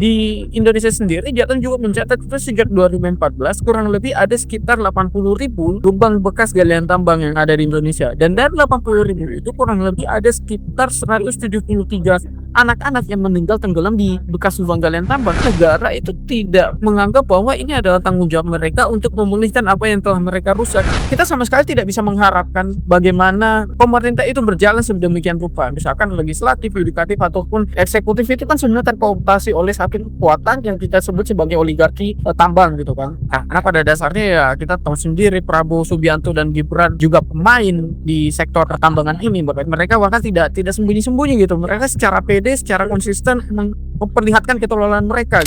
Di Indonesia sendiri Jateng juga mencatat itu sejak 2014 kurang lebih ada sekitar 80.000 lubang bekas galian tambang yang ada di Indonesia, dan dari 80.000 itu kurang lebih ada sekitar 173 anak-anak yang meninggal tenggelam di bekas lubang galian tambang. Negara itu tidak menganggap bahwa ini adalah tanggung jawab mereka untuk memulihkan apa yang telah mereka rusak. Kita sama sekali tidak bisa mengharapkan bagaimana pemerintah itu berjalan sedemikian rupa. Misalkan legislatif, yudikatif, ataupun eksekutif itu kan sebenarnya terkooptasi oleh satu kekuatan yang kita sebut sebagai oligarki tambang gitu kan. Nah, karena pada dasarnya ya kita tahu sendiri Prabowo Subianto dan Gibran juga pemain di sektor pertambangan ini. Mereka bahkan tidak sembunyi-sembunyi gitu. Mereka secara pede, secara konsisten memperlihatkan keterlaluan mereka.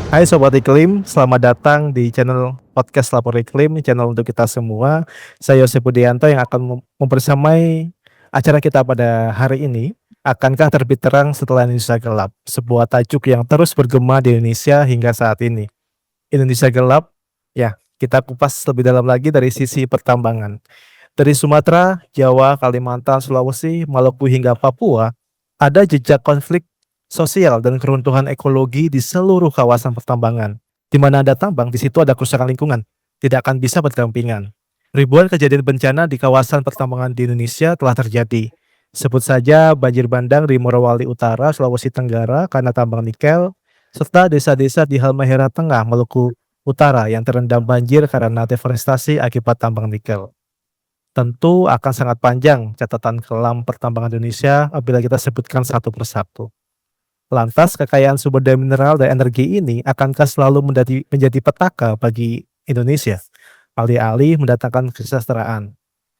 Hai Sobat Iklim, selamat datang di channel podcast Lapor Iklim, channel untuk kita semua. Saya Yosef Budianto yang akan mempersamai acara kita pada hari ini. Akankah terbit terang setelah Indonesia gelap? Sebuah tajuk yang terus bergema di Indonesia hingga saat ini. Indonesia gelap, ya kita kupas lebih dalam lagi dari sisi pertambangan. Dari Sumatera, Jawa, Kalimantan, Sulawesi, Maluku hingga Papua, ada jejak konflik sosial dan keruntuhan ekologi di seluruh kawasan pertambangan. Di mana ada tambang, di situ ada kerusakan lingkungan. Tidak akan bisa berdampingan. Ribuan kejadian bencana di kawasan pertambangan di Indonesia telah terjadi. Sebut saja banjir bandang di Morowali Utara, Sulawesi Tenggara karena tambang nikel, serta desa-desa di Halmahera Tengah, Maluku Utara yang terendam banjir karena deforestasi akibat tambang nikel. Tentu akan sangat panjang catatan kelam pertambangan Indonesia apabila kita sebutkan satu persatu. Lantas kekayaan sumber daya mineral dan energi ini akankah selalu menjadi petaka bagi Indonesia, alih-alih mendatangkan kesejahteraan?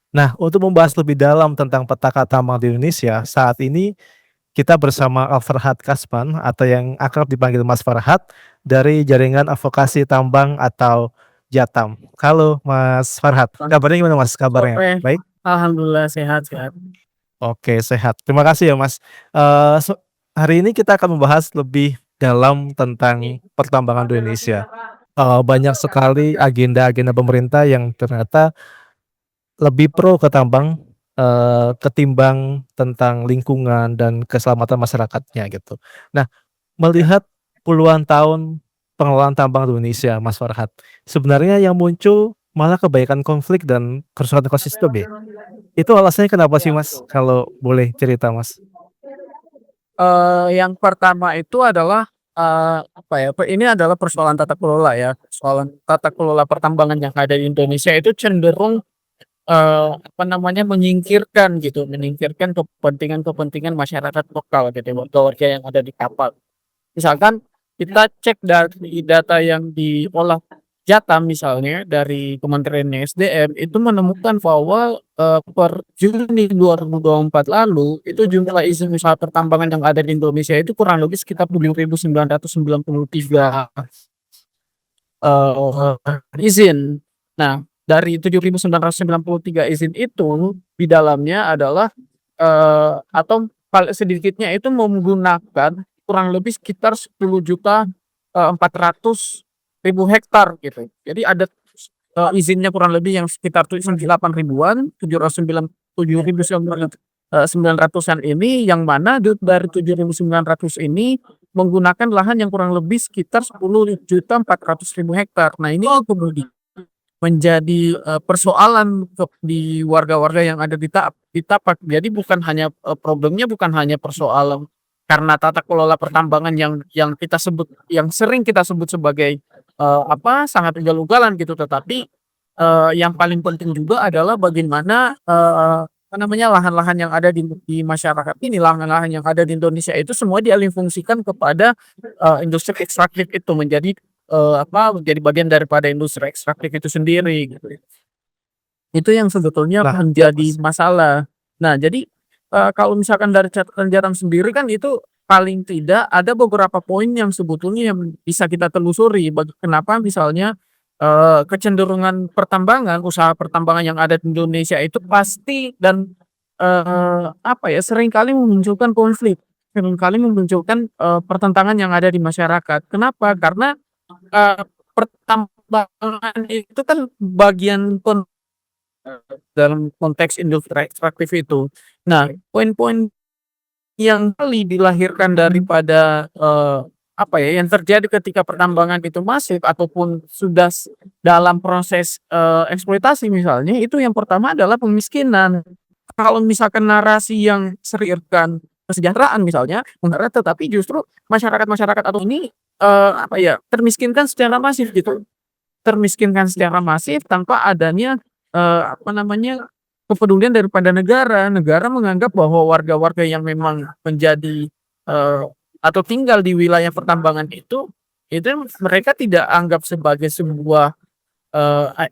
Nah, untuk membahas lebih dalam tentang petaka tambang di Indonesia, saat ini kita bersama Al-Farhad Kasban atau yang akrab dipanggil Mas Farhad dari Jaringan Advokasi Tambang atau Jatam. Halo Mas Farhad, kabarnya gimana Mas? Kabarnya Sore, baik? alhamdulillah sehat. Oke, sehat. Terima kasih ya Mas. Hari ini kita akan membahas lebih dalam tentang pertambangan di Indonesia. Banyak sekali agenda-agenda pemerintah yang ternyata lebih pro ke tambang, ketimbang tentang lingkungan dan keselamatan masyarakatnya gitu. Nah, melihat puluhan tahun pengelolaan tambang di Indonesia, Mas Farhad, sebenarnya yang muncul malah kebaikan konflik dan kerusakan ekosistem ya? Itu alasannya kenapa sih Mas? Kalau boleh cerita Mas. Yang pertama itu adalah, apa ya, ini adalah persoalan tata kelola ya, persoalan tata kelola pertambangan yang ada di Indonesia itu cenderung, apa namanya, menyingkirkan kepentingan-kepentingan masyarakat lokal gitu, warga yang ada di kapal. Misalkan kita cek dari data yang diolah Jatam misalnya dari Kementerian SDM itu menemukan bahwa, per Juni 2024 lalu itu jumlah izin usaha pertambangan yang ada di Indonesia itu kurang lebih sekitar 7.993, izin. Nah, dari 7.993 izin itu di dalamnya adalah, atau paling sedikitnya itu menggunakan kurang lebih sekitar 10.400.000 hektar gitu. Jadi ada, izinnya kurang lebih yang sekitar 8 ribuan, 7.900-an ini yang mana dari 7.900 ini menggunakan lahan yang kurang lebih sekitar 10.400.000 hektar. Nah, ini kemudian menjadi, persoalan di warga-warga yang ada di Tapak. Jadi bukan hanya, problemnya bukan hanya persoalan karena tata kelola pertambangan yang kita sebut yang sering kita sebut sebagai, sangat ugal-ugalan gitu, tetapi, yang paling penting juga adalah bagaimana, apa namanya, lahan-lahan yang ada di masyarakat ini, lahan-lahan yang ada di Indonesia itu semua dialihfungsikan kepada, industri ekstraktif itu menjadi bagian daripada industri ekstraktif itu sendiri gitu. Itu yang sebetulnya Nah, ya menjadi Mas. masalah. Nah, jadi, kalau misalkan dari catatan Jatam sendiri kan itu paling tidak ada beberapa poin yang sebetulnya yang bisa kita telusuri kenapa misalnya, kecenderungan pertambangan, usaha pertambangan yang ada di Indonesia itu pasti dan, seringkali memunculkan konflik, seringkali memunculkan, pertentangan yang ada di masyarakat. Kenapa? Karena, pertambangan itu kan bagian dalam konteks industri ekstraktif itu. Nah, poin-poin yang kali dilahirkan daripada, apa ya, yang terjadi ketika pertambangan itu masif ataupun sudah dalam proses, eksploitasi misalnya, itu yang pertama adalah pemiskinan. Kalau misalkan narasi yang seriuskan kesejahteraan misalnya, mengerek tetapi justru masyarakat-masyarakat atau ini, apa ya, termiskinkan secara masif gitu. Termiskinkan secara masif tanpa adanya, apa namanya, kepedulian daripada negara. Negara menganggap bahwa warga-warga yang memang menjadi, atau tinggal di wilayah pertambangan itu mereka tidak anggap sebagai sebuah,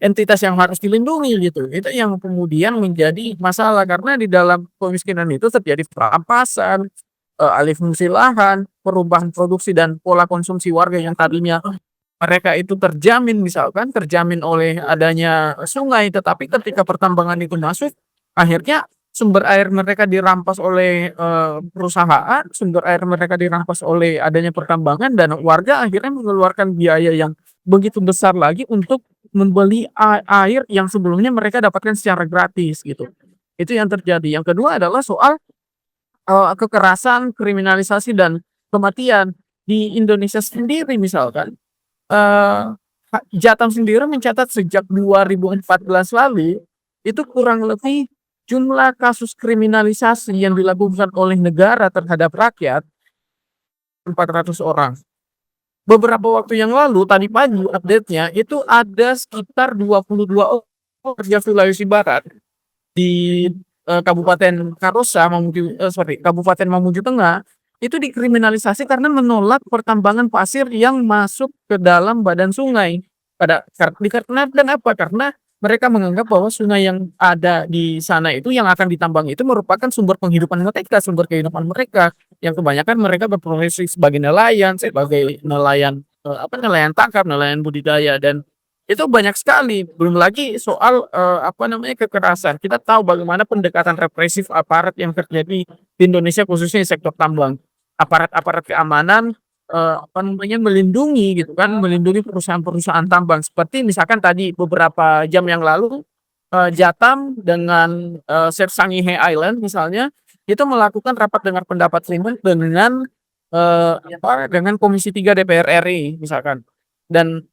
entitas yang harus dilindungi gitu. Itu yang kemudian menjadi masalah karena di dalam kemiskinan itu terjadi perampasan, alih fungsi lahan, perubahan produksi dan pola konsumsi warga yang tadinya mereka itu terjamin misalkan, terjamin oleh adanya sungai, tetapi ketika pertambangan itu masuk, akhirnya sumber air mereka dirampas oleh, perusahaan, sumber air mereka dirampas oleh adanya pertambangan dan warga akhirnya mengeluarkan biaya yang begitu besar lagi untuk membeli air yang sebelumnya mereka dapatkan secara gratis gitu. Itu yang terjadi. Yang kedua adalah soal, kekerasan, kriminalisasi, dan kematian. Di Indonesia sendiri misalkan Jatam sendiri mencatat sejak 2014 lalu, itu kurang lebih jumlah kasus kriminalisasi yang dilakukan oleh negara terhadap rakyat 400 orang. Beberapa waktu yang lalu, tadi pagi update-nya, itu ada sekitar 22 orang warga Sulawesi Barat di, Kabupaten Karosa, Kabupaten Mamuju Tengah, itu dikriminalisasi karena menolak pertambangan pasir yang masuk ke dalam badan sungai. Dikarenakan apa? Karena mereka menganggap bahwa sungai yang ada di sana itu yang akan ditambang itu merupakan sumber penghidupan mereka, sumber kehidupan mereka, yang kebanyakan mereka berprofesi sebagai nelayan, nelayan tangkap, nelayan budidaya, dan itu banyak sekali. Belum lagi soal, apa namanya, kekerasan. Kita tahu bagaimana pendekatan represif aparat yang terjadi di Indonesia khususnya di sektor tambang. Aparat-aparat keamanan, apa namanya, melindungi gitu kan, melindungi perusahaan-perusahaan tambang. Seperti misalkan tadi beberapa jam yang lalu, Jatam dengan, Sef Sangihe Island misalnya, itu melakukan rapat dengar pendapat ringan dengan, dengan Komisi 3 DPR RI misalkan. Dan,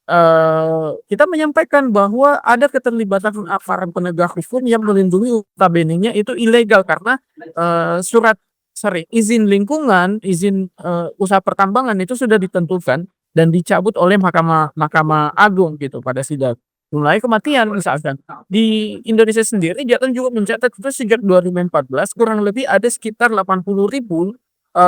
kita menyampaikan bahwa ada keterlibatan aparat penegak hukum yang melindungi notabene-nya itu ilegal karena, izin lingkungan, izin, usaha pertambangan itu sudah ditentukan dan dicabut oleh Mahkamah Mahkamah Agung gitu pada sidang. Mulai kematian misalkan. Di Indonesia sendiri Jateng juga mencatat itu sejak 2014 kurang lebih ada sekitar 80.000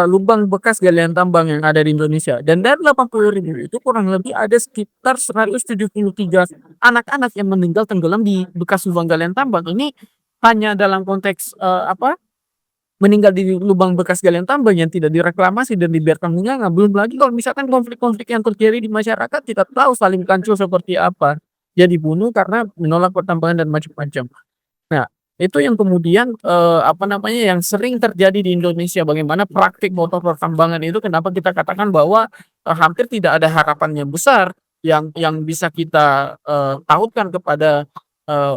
lubang bekas galian tambang yang ada di Indonesia, dan dari 80.000 itu kurang lebih ada sekitar 173 anak-anak yang meninggal tenggelam di bekas lubang galian tambang. Ini hanya dalam konteks, meninggal di lubang bekas galian tambang yang tidak direklamasi dan dibiarkan menganga. Belum lagi kalau misalkan konflik-konflik yang terjadi di masyarakat, kita tahu saling kancil seperti apa. Dia dibunuh karena menolak pertambangan dan macam-macam. Nah, itu yang kemudian, apa namanya, yang sering terjadi di Indonesia, bagaimana praktik motor pertambangan itu kenapa kita katakan bahwa, hampir tidak ada harapan yang besar yang bisa kita, tautkan kepada,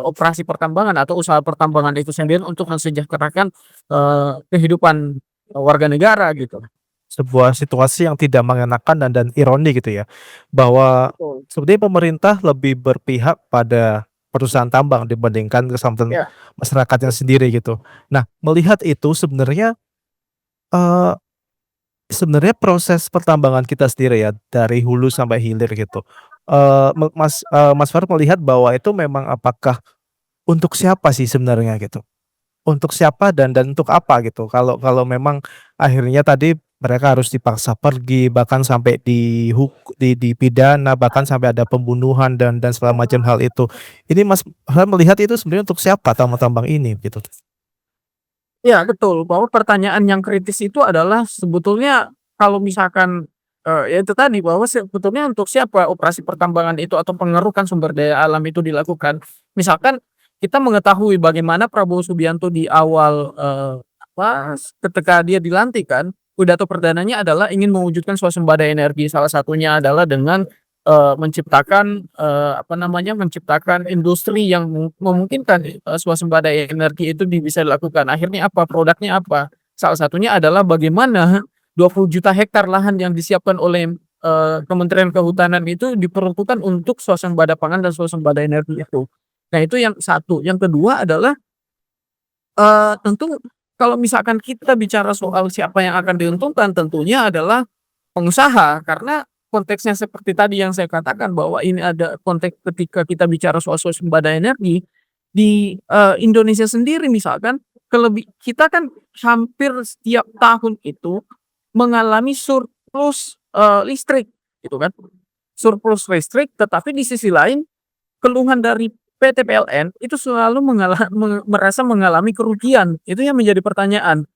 operasi pertambangan atau usaha pertambangan itu sendiri untuk mensejahterakan, kehidupan, warga negara gitu. Sebuah situasi yang tidak mengenakan dan ironi gitu ya, bahwa Betul. sebenarnya pemerintah lebih berpihak pada perusahaan tambang dibandingkan keselamatan Ya, masyarakatnya sendiri gitu. Nah, melihat itu eee, sebenarnya proses pertambangan kita sendiri ya, dari hulu sampai hilir gitu, Mas Farouk melihat bahwa itu memang apakah untuk siapa sih sebenarnya gitu? Untuk siapa dan untuk apa gitu? Kalau kalau memang akhirnya tadi mereka harus dipaksa pergi, bahkan sampai dipidana, bahkan sampai ada pembunuhan dan segala macam hal itu. Ini Mas melihat itu sebenarnya untuk siapa tambang-tambang ini gitu? ya, betul, bahwa pertanyaan yang kritis itu adalah sebetulnya kalau misalkan, ya itu tadi bahwa sebetulnya untuk siapa operasi pertambangan itu atau pengerukan sumber daya alam itu dilakukan. Misalkan kita mengetahui bagaimana Prabowo Subianto di awal, ketika dia dilantik kan, pidato perdananya adalah ingin mewujudkan swasembada energi. Salah satunya adalah dengan, menciptakan, apa namanya, menciptakan industri yang memungkinkan, swasembada energi itu bisa dilakukan. Akhirnya apa? Produknya apa? Salah satunya adalah bagaimana 20 juta hektar lahan yang disiapkan oleh Kementerian Kehutanan itu diperuntukkan untuk swasembada pangan dan swasembada energi itu. Nah, itu yang satu. Yang kedua adalah tentu kalau misalkan kita bicara soal siapa yang akan diuntungkan, tentunya adalah pengusaha. Karena konteksnya seperti tadi yang saya katakan bahwa ini ada konteks ketika kita bicara soal swasembada energi, di Indonesia sendiri misalkan kita kan hampir setiap tahun itu mengalami surplus listrik gitu kan. Surplus listrik, tetapi di sisi lain keluhan dari PT PLN itu selalu merasa mengalami kerugian, itu yang menjadi pertanyaan.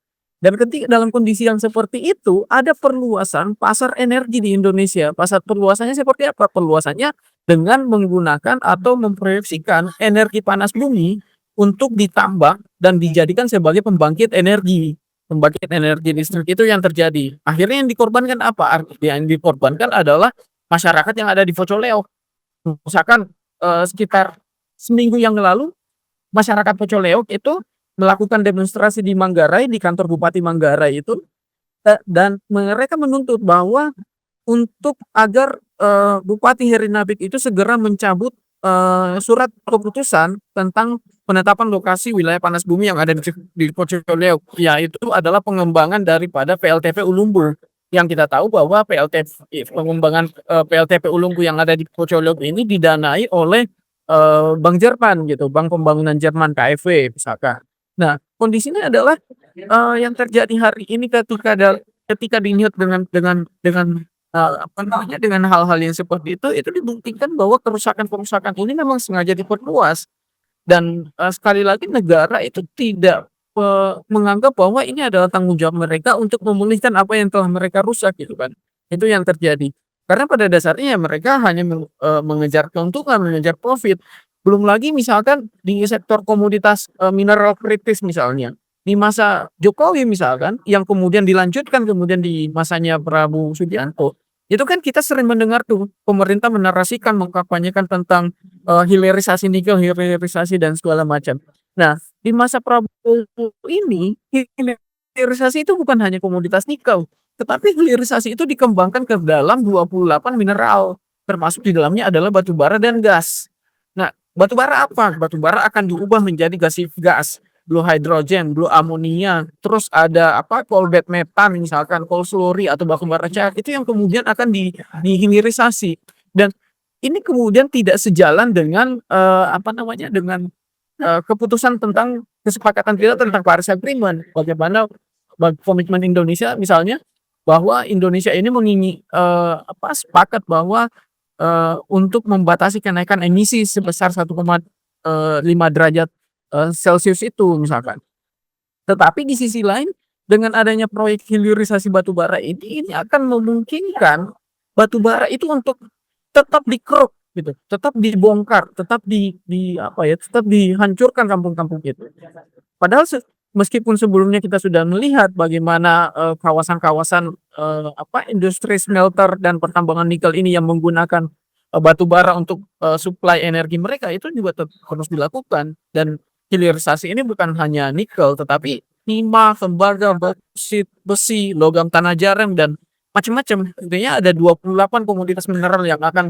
Dan ketika dalam kondisi yang seperti itu, ada perluasan pasar energi di Indonesia. Pasar perluasannya seperti apa? Perluasannya dengan menggunakan atau memproyeksikan energi panas bumi untuk ditambah dan dijadikan sebagai pembangkit energi. Pembangkit energi listrik itu yang terjadi. Akhirnya yang dikorbankan apa? Yang dikorbankan adalah masyarakat yang ada di Pocoleo. Misalkan sekitar seminggu yang lalu masyarakat Pocoleo itu melakukan demonstrasi di Manggarai, di kantor Bupati Manggarai itu, dan mereka menuntut bahwa untuk agar Bupati Heri Nabik itu segera mencabut surat keputusan tentang penetapan lokasi wilayah panas bumi yang ada di Pocoleo, yaitu adalah pengembangan daripada PLTP Ulumbu. Yang kita tahu bahwa pengembangan PLTP Ulumbu yang ada di Pocoleo ini didanai oleh Bank Jerman gitu, Bank Pembangunan Jerman KfW misalkan. Nah, kondisinya adalah yang terjadi hari ini ketika dilihat dengan apa namanya, dengan hal-hal yang seperti itu dibuktikan bahwa kerusakan-kerusakan ini memang sengaja diperluas. Dan sekali lagi negara itu tidak menganggap bahwa ini adalah tanggung jawab mereka untuk memulihkan apa yang telah mereka rusak gitu kan. Itu yang terjadi. Karena pada dasarnya mereka hanya mengejar keuntungan, mengejar profit. Belum lagi misalkan di sektor komoditas mineral kritis misalnya. Di masa Jokowi misalkan yang kemudian dilanjutkan kemudian di masanya Prabowo Subianto, itu kan kita sering mendengar tuh pemerintah menarasikan, mengkampanyekan tentang hilirisasi nikel, hilirisasi dan segala macam. Nah, di masa Prabowo ini hilirisasi itu bukan hanya komoditas nikel, tetapi hilirisasi itu dikembangkan ke dalam 28 mineral, termasuk di dalamnya adalah batu bara dan gas. Nah, batu bara apa? Batu bara akan diubah menjadi gas, blue hydrogen, blue amonia, terus ada apa? Coalbed metan misalkan, coal slurry atau batu bara cair itu yang kemudian akan dihilirisasi. Dan ini kemudian tidak sejalan dengan apa namanya? Dengan keputusan tentang kesepakatan kita tentang Paris Agreement. Bagaimana komitmen Indonesia misalnya bahwa Indonesia ini sepakat bahwa untuk membatasi kenaikan emisi sebesar 1,5 derajat Celcius itu misalkan. Tetapi di sisi lain dengan adanya proyek hilirisasi batu bara ini akan memungkinkan batu bara itu untuk tetap dikeruk gitu, tetap dibongkar, tetap tetap dihancurkan kampung-kampung itu. Padahal meskipun sebelumnya kita sudah melihat bagaimana kawasan-kawasan industri smelter dan pertambangan nikel ini yang menggunakan batu bara untuk suplai energi mereka itu juga terus dilakukan. Dan hilirisasi ini bukan hanya nikel tetapi timah, tembaga, boksit, besi, logam tanah jarang dan macam-macam. Intinya ada 28 komoditas mineral yang akan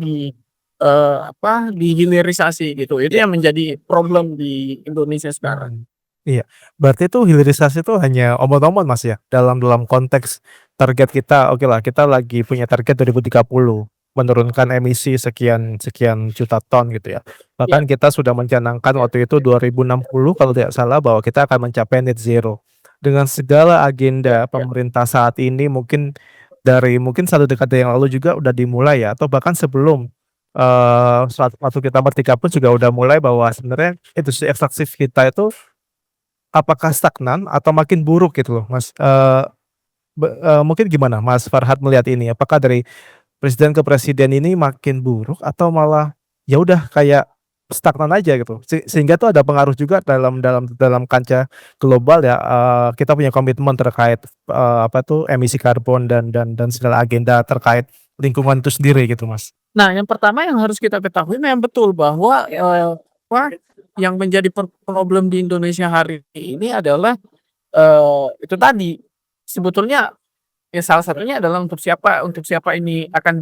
dihilirisasi gitu. Itu yang menjadi problem di Indonesia sekarang. Iya, berarti itu hilirisasi itu hanya omong-omong Mas ya, dalam konteks target kita, oke lah kita lagi punya target 2030, menurunkan emisi sekian juta ton gitu ya. Bahkan kita sudah mencanangkan waktu itu 2060 kalau tidak salah bahwa kita akan mencapai net zero. Dengan segala agenda pemerintah saat ini mungkin mungkin 1 dekade yang lalu juga udah dimulai ya, atau bahkan sebelum waktu kita merdeka pun juga udah mulai bahwa sebenarnya industri ekstraktif kita itu apakah stagnan atau makin buruk gitu loh Mas, mungkin gimana Mas Farhad melihat ini? Apakah dari presiden ke presiden ini makin buruk atau malah ya udah kayak stagnan aja gitu? Sehingga tuh ada pengaruh juga dalam kancah global ya, kita punya komitmen terkait emisi karbon dan segala agenda terkait lingkungan itu sendiri gitu Mas. Nah, yang pertama yang harus kita ketahui memang betul bahwa yang menjadi problem di Indonesia hari ini adalah itu tadi sebetulnya ya salah satunya adalah untuk siapa ini akan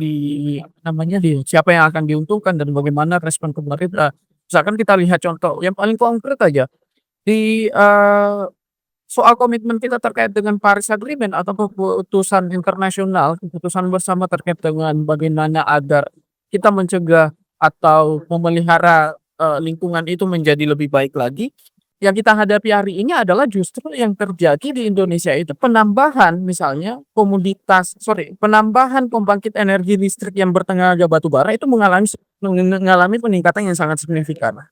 siapa yang akan diuntungkan dan bagaimana respon pemerintah. Misalkan kita lihat contoh yang paling konkret aja di, soal komitmen kita terkait dengan Paris Agreement atau keputusan internasional, keputusan bersama terkait dengan bagaimana agar kita mencegah atau memelihara, lingkungan itu menjadi lebih baik lagi. Yang kita hadapi hari ini adalah justru yang terjadi di Indonesia itu penambahan misalnya penambahan pembangkit energi listrik yang bertenaga batu bara itu mengalami peningkatan yang sangat signifikan.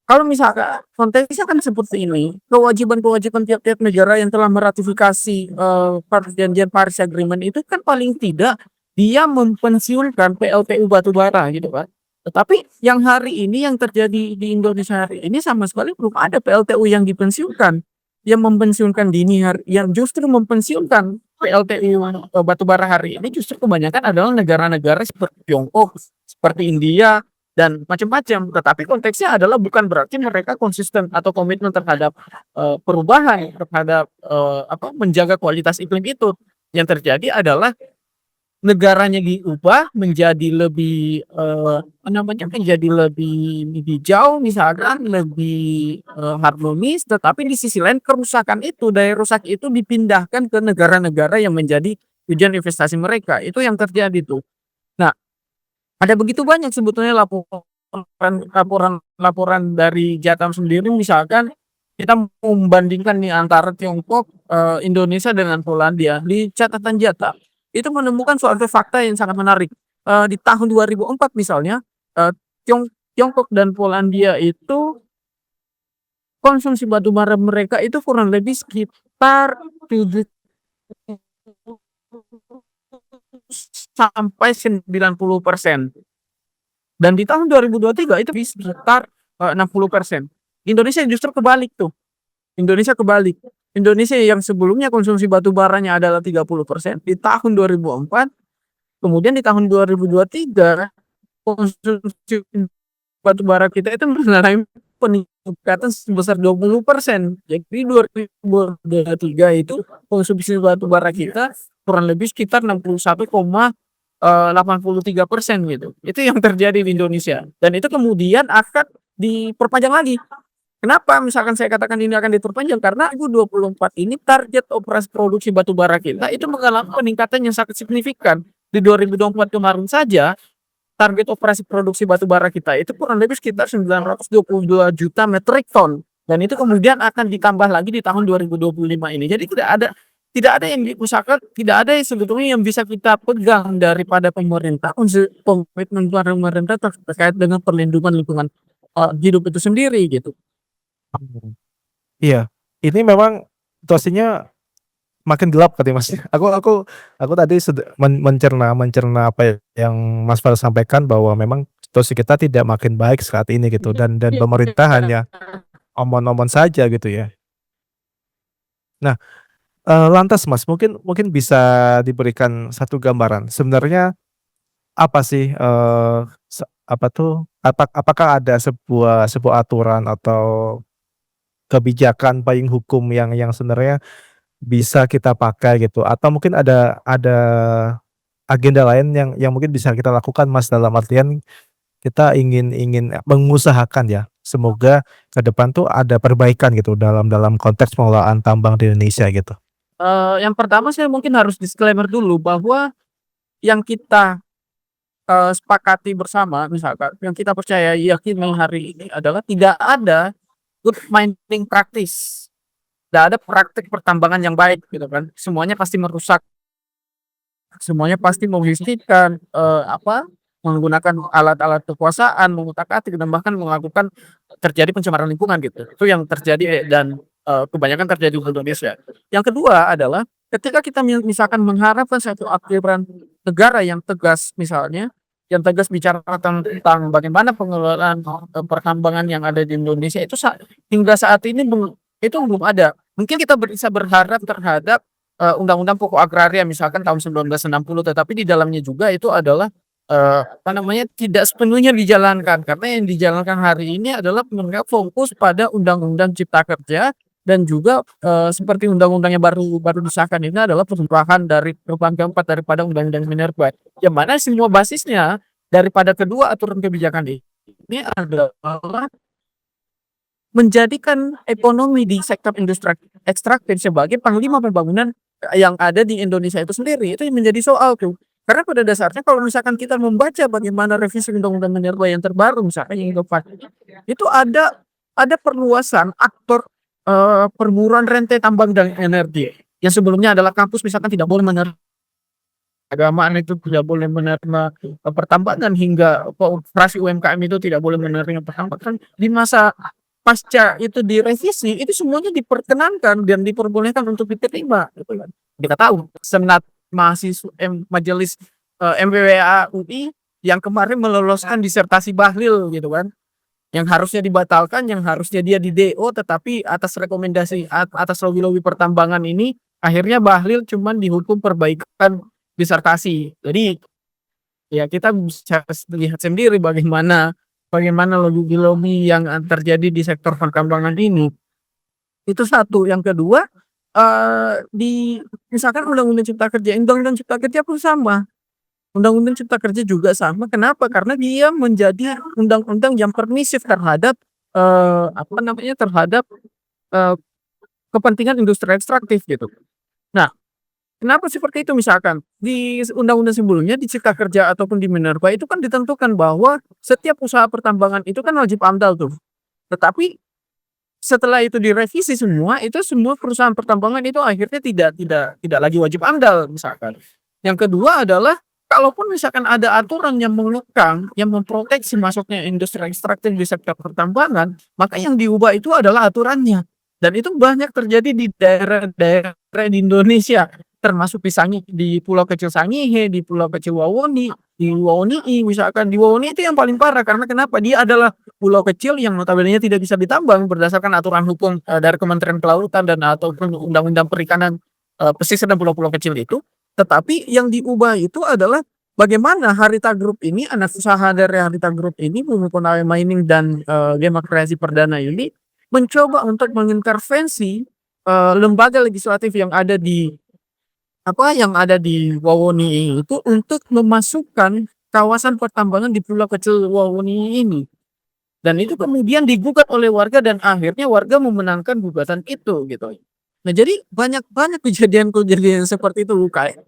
Kalau misalkan konteksnya kan seperti ini, kewajiban-kewajiban tiap-tiap negara yang telah meratifikasi, perjanjian Paris Agreement itu kan paling tidak dia mempensiunkan PLTU batubara gitu kan. Tetapi yang hari ini yang terjadi di Indonesia hari ini sama sekali belum ada PLTU yang dipensiunkan. Yang mempensiunkan yang justru mempensiunkan PLTU, batubara hari ini justru kebanyakan adalah negara-negara seperti Tiongkok, seperti India, dan macam-macam. Tetapi konteksnya adalah bukan berarti mereka konsisten atau komitmen terhadap, perubahan, terhadap, menjaga kualitas iklim itu. Yang terjadi adalah negaranya diubah menjadi lebih, menjadi lebih hijau misalkan, lebih, harmonis, tetapi di sisi lain kerusakan itu, daya rusak itu dipindahkan ke negara-negara yang menjadi tujuan investasi mereka, itu yang terjadi tuh. Nah, ada begitu banyak sebetulnya laporan dari Jatam sendiri misalkan kita membandingkan nih antara Tiongkok, Indonesia dengan Polandia di catatan Jatam. Itu menemukan suatu fakta yang sangat menarik. Di tahun 2004 misalnya, eee, Tiongkok dan Polandia itu konsumsi batu bara mereka itu kurang lebih sekitar 7 sampai 90%. Dan di tahun 2023 itu sekitar, 60%. Indonesia justru kebalik tuh, Indonesia kebalik. Indonesia yang sebelumnya konsumsi batu baranya adalah 30%, di tahun 2004, kemudian di tahun 2023 konsumsi batu bara kita itu mengalami peningkatan sebesar 20%. Jadi 2023 itu konsumsi batu bara kita kurang lebih sekitar 61,83% gitu. Itu yang terjadi di Indonesia dan itu kemudian akan diperpanjang lagi. Kenapa misalkan saya katakan ini akan diperpanjang? Karena 2024 ini target operasi produksi batu bara kita itu mengalami peningkatan yang sangat signifikan. Di 2024 kemarin saja, target operasi produksi batu bara kita itu kurang lebih sekitar 922 juta metrik ton. Dan itu kemudian akan ditambah lagi di tahun 2025 ini. Jadi tidak ada yang diusahakan, tidak ada yang sebetulnya yang bisa kita pegang daripada pemerintah, komitmen pemerintah terkait dengan perlindungan lingkungan, hidup itu sendiri gitu. Iya, ini memang situasinya makin gelap katanya Mas. Aku tadi mencerna apa yang Mas Fal sampaikan bahwa memang situasi kita tidak makin baik saat ini gitu dan pemerintah hanya omong-omong saja gitu ya. Nah, lantas Mas mungkin bisa diberikan satu gambaran sebenarnya apa sih, apakah ada sebuah aturan atau kebijakan payung hukum yang sebenarnya bisa kita pakai gitu atau mungkin ada agenda lain yang mungkin bisa kita lakukan Mas, dalam artian kita ingin mengusahakan ya, semoga ke depan tuh ada perbaikan gitu dalam konteks pengelolaan tambang di Indonesia gitu. Yang pertama saya mungkin harus disclaimer dulu bahwa yang kita, sepakati bersama misalkan, yang kita percaya yakini hari ini adalah tidak ada good mining practice, tidak ada praktik pertambangan yang baik gitu kan. Semuanya pasti merusak, semuanya pasti membisikkan, menggunakan alat-alat kekuasaan, mengutak-atik dan bahkan melakukan terjadi pencemaran lingkungan gitu. Itu yang terjadi dan, kebanyakan terjadi di Indonesia. Yang kedua adalah ketika kita misalkan mengharapkan satu aturan negara yang tegas misalnya, yang tegas bicara tentang bagaimana pengelolaan, pertambangan yang ada di Indonesia itu hingga saat ini belum ada. Mungkin kita bisa berharap terhadap, Undang-Undang Pokok Agraria misalkan tahun 1960, tetapi di dalamnya juga itu adalah, tidak sepenuhnya dijalankan. Karena yang dijalankan hari ini adalah mereka fokus pada Undang-Undang Cipta Kerja dan juga, seperti undang-undang yang baru baru disahkan ini adalah perubahan dari perubahan keempat daripada undang-undang minerba, yang mana semua basisnya daripada kedua aturan kebijakan ini adalah menjadikan ekonomi di sektor industri ekstraktif sebagai panglima pembangunan yang ada di Indonesia itu sendiri. Itu yang menjadi soal tuh. Karena pada dasarnya kalau misalkan kita membaca bagaimana revisi Undang-Undang Minerba yang terbaru misalkan yang keempat, itu ada perluasan aktor, perburuan rantai tambang dan energi. Yang sebelumnya adalah kampus misalkan tidak boleh menerima keagamaan, itu tidak boleh menerima, pertambangan, hingga operasi UMKM itu tidak boleh menerima pertambangan. Di masa pasca itu direvisi, itu semuanya diperkenankan dan diperbolehkan untuk diterima, gitu kan. Kita tahu Senat Majelis, MPWA UI yang kemarin meloloskan disertasi Bahlil gitu kan, yang harusnya dibatalkan, yang harusnya dia di DO, tetapi atas rekomendasi atas lobi-lobi pertambangan ini, akhirnya Bahlil cuman dihukum perbaikan disertasi. Jadi, ya kita bisa lihat sendiri bagaimana bagaimana lobi-lobi yang, terjadi di sektor pertambangan ini. Itu satu. Yang kedua, di misalkan Undang-Undang Cipta Kerja, Undang-Undang Cipta Kerja pun sama. Undang-Undang Cipta Kerja juga sama, kenapa? Karena dia menjadi undang-undang yang permisif terhadap, apa namanya, terhadap, eee, kepentingan industri ekstraktif gitu. Nah, kenapa seperti itu? Misalkan di undang-undang sebelumnya di Cipta Kerja ataupun di Minerba itu kan ditentukan bahwa setiap usaha pertambangan itu kan wajib AMDAL tuh. Tetapi setelah itu direvisi semua, itu semua perusahaan pertambangan itu akhirnya tidak lagi wajib AMDAL misalkan. Yang kedua adalah kalaupun misalkan ada aturan yang mengekang, yang memproteksi masuknya industri ekstraktif di sektor pertambangan, maka yang diubah itu adalah aturannya. Dan itu banyak terjadi di daerah-daerah di Indonesia, termasuk di Pulau Kecil Sangihe, di Pulau Kecil Wawoni, di Wawonii misalkan. Di Wawoni itu yang paling parah karena kenapa? Dia adalah pulau kecil yang notabene tidak bisa ditambang berdasarkan aturan hukum, dari Kementerian Kelautan dan ataupun Undang-Undang Perikanan, pesisir dan pulau-pulau kecil itu. Tetapi yang diubah itu adalah bagaimana Harita Group ini, anak usaha dari Harita Group ini, Bumi Punawe Mining dan, Gema Kreasi Perdana ini mencoba untuk mengintervensi, lembaga legislatif yang ada di Wawoni itu untuk memasukkan kawasan pertambangan di Pulau Kecil Wawoni ini. Dan itu kemudian digugat oleh warga dan akhirnya warga memenangkan gugatan itu gitu. Nah, jadi banyak banyak kejadian-kejadian seperti itu kayak,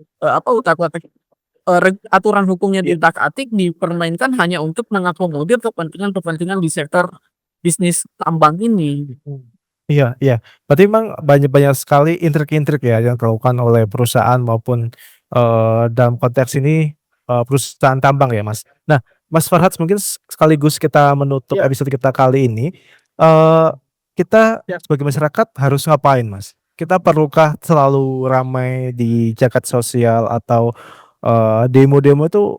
utak-atik, aturan hukumnya diutak-atik, dipermainkan hanya untuk mengakomodir kepentingan-kepentingan di sektor bisnis tambang ini gitu. Iya iya. Berarti memang banyak banyak sekali intrik-intrik ya yang dilakukan oleh perusahaan maupun, dalam konteks ini, perusahaan tambang ya, Mas. Nah, Mas Farhad mungkin sekaligus kita menutup Ya, episode kita kali ini, eee, kita ya. sebagai masyarakat harus ngapain, Mas? Kita perlukah selalu ramai di jagat sosial atau, demo-demo itu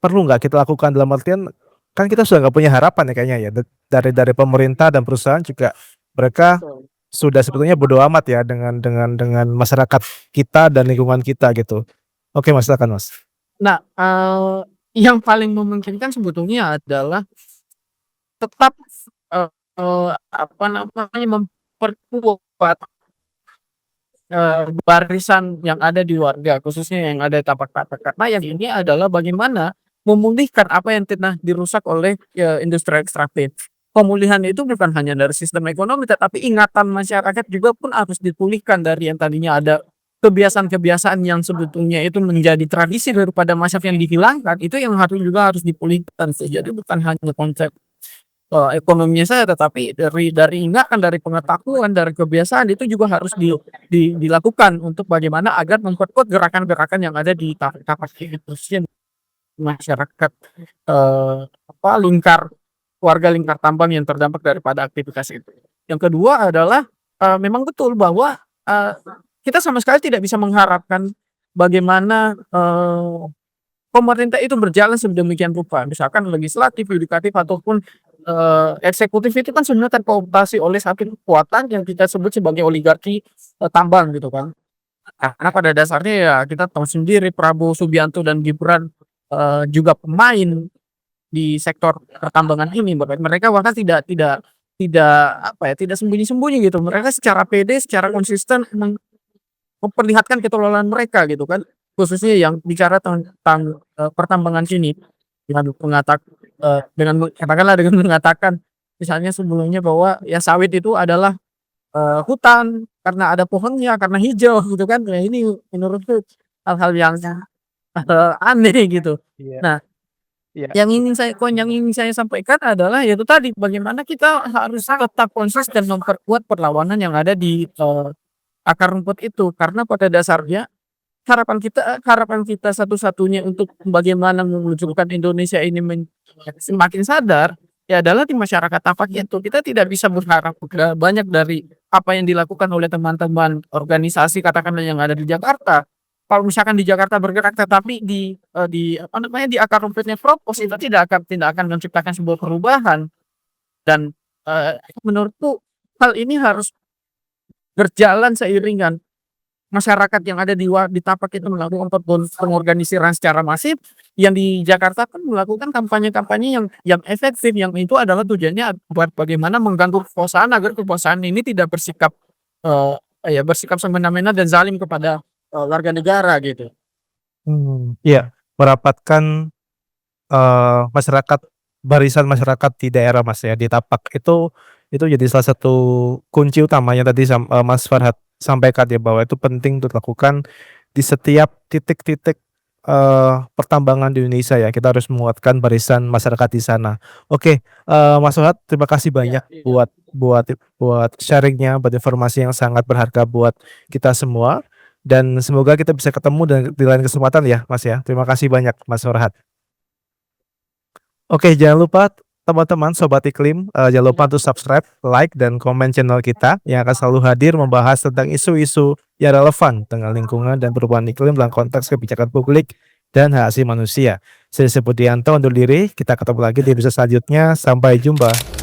perlu nggak kita lakukan? Dalam artian, kan kita sudah nggak punya harapan ya kayaknya ya, dari pemerintah dan perusahaan juga mereka Betul. sudah sebetulnya bodo amat ya dengan masyarakat kita dan lingkungan kita gitu. Oke Mas, silakan Mas. Nah, yang paling memungkinkan sebetulnya adalah tetap, eee apa namanya, memperkuat, barisan yang ada di warga, khususnya yang ada di tapak tapak. Karena yang ini adalah bagaimana memulihkan apa yang pernah dirusak oleh, industri ekstraktif. Pemulihan itu bukan hanya dari sistem ekonomi, tetapi ingatan masyarakat juga pun harus dipulihkan dari yang tadinya ada kebiasaan-kebiasaan yang sebetulnya itu menjadi tradisi daripada masyarakat yang dihilangkan, itu yang harus dipulihkan sih. Jadi bukan hanya konsep, ekonominya saja, tetapi dari ingatan, dari pengetahuan, dari kebiasaan itu juga harus dilakukan untuk bagaimana agar memperkuat gerakan-gerakan yang ada di tapak itu sih masyarakat, lingkar tambang yang terdampak daripada aktivitas itu. Yang kedua adalah, memang betul bahwa, eee, kita sama sekali tidak bisa mengharapkan bagaimana, pemerintah itu berjalan sedemikian rupa. Misalkan legislatif, yudikatif, ataupun, eksekutif itu kan sebenarnya terkooptasi oleh satu kekuatan yang kita sebut sebagai oligarki, tambang gitu kan. Karena pada dasarnya ya kita tahu sendiri Prabowo Subianto dan Gibran, juga pemain di sektor pertambangan ini, bahkan mereka bahkan tidak tidak tidak sembunyi-sembunyi gitu. Mereka secara pede, secara konsisten memperlihatkan keterlolan mereka gitu kan. Khususnya yang bicara tentang, pertambangan sini dengan katakanlah dengan mengatakan misalnya sebelumnya bahwa ya sawit itu adalah, hutan karena ada pohonnya, karena hijau gitu kan. Nah ini menurutku hal-hal yang, aneh gitu. Iya, Nah iya. yang ingin saya sampaikan adalah yaitu tadi, bagaimana kita harus tetap konsisten memperkuat perlawanan yang ada di, akar rumput itu. Karena pada dasarnya harapan kita satu-satunya untuk bagaimana mewujudkan Indonesia ini semakin sadar, ya adalah di masyarakat tapak itu. Kita tidak bisa berharap banyak dari apa yang dilakukan oleh teman-teman organisasi katakanlah yang ada di Jakarta. Kalau misalkan di Jakarta bergerak tetapi di akar rumputnya Propos itu tidak akan menciptakan sebuah perubahan dan, menurutku hal ini harus berjalan seiringan. Masyarakat yang ada di Tapak itu melakukan pengorganisiran secara masif, yang di Jakarta kan melakukan kampanye-kampanye yang efektif, yang itu adalah tujuannya buat bagaimana mengganggu kekuasaan agar kekuasaan ini tidak eee, bersikap semena-mena dan zalim kepada, warga negara gitu. Iya, merapatkan, masyarakat, barisan masyarakat di daerah, Mas, ya, di Tapak itu jadi salah satu kunci utamanya tadi Mas Farhad sampaikan ya, bahwa itu penting untuk dilakukan di setiap titik-titik, pertambangan di Indonesia ya, kita harus menguatkan barisan masyarakat di sana. Oke, Mas Farhad, terima kasih Iya banyak iya. buat sharing-nya, buat informasi yang sangat berharga buat kita semua, dan semoga kita bisa ketemu dan di lain kesempatan ya, Mas, ya. Terima kasih banyak, Mas Farhad. Oke, jangan lupa teman-teman Sobat Iklim, jangan lupa untuk subscribe, like, dan komen channel kita yang akan selalu hadir membahas tentang isu-isu yang relevan dengan lingkungan dan perubahan iklim dalam konteks kebijakan publik dan hak asasi manusia. Saya Sepudianto undur diri, kita ketemu lagi di episode selanjutnya. Sampai jumpa.